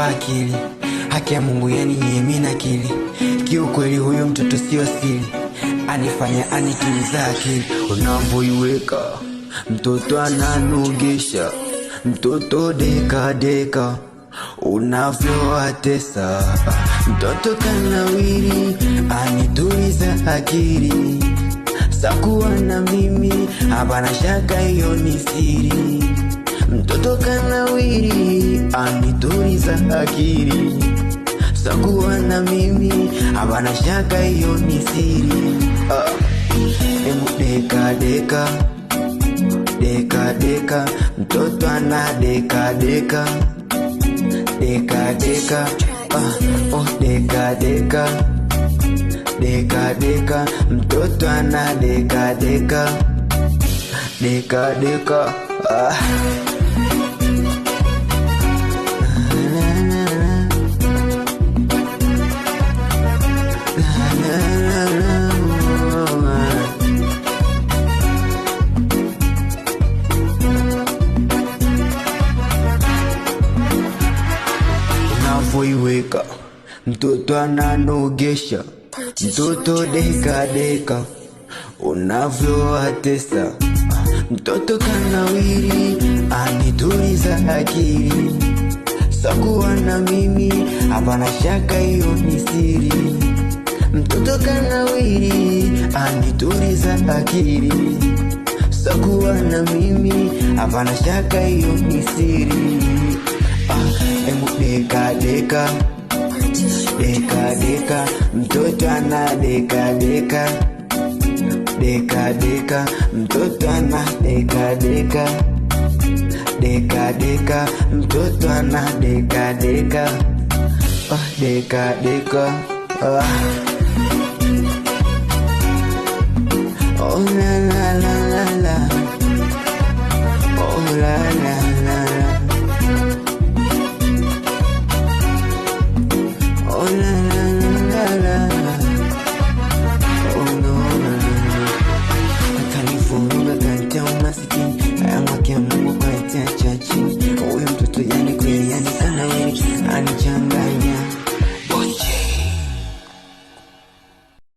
akili. Haki ya Mungu yani mimi nakili. Kiukweli huyu mtoto sio siri, anifanya anituliza akili. Unavyoiweka mtoto ananugisha, mtoto deka deka unavyoatesa, mtoto kanawiri anituliza akili. Sakuwa na mimi hapana shaka hiyo ni siri, mtoto kanawiri anituliza akili. Sakuwa na mimi hapana shaka hiyo ni siri. Emu deka deka deka deka, mtoto ana deka deka deka deka. Oh deka deka deka deka, mtoto ana deka deka deka deka. Unavyoiweka mtoto ananogesha, mtoto deka deka unavyoatesa, mtoto kanawiri anituliza akili. Sakuwa na mimi hapana shaka hiyo ni siri, mtoto kanawiri anituliza akili. Sakuwa na mimi hapana shaka hiyo ni siri. Emu deka deka deka deka, mtoto ana deka deka deka deka, mtoto ana deka deka deka deka, mtoto ana deka deka deka deka.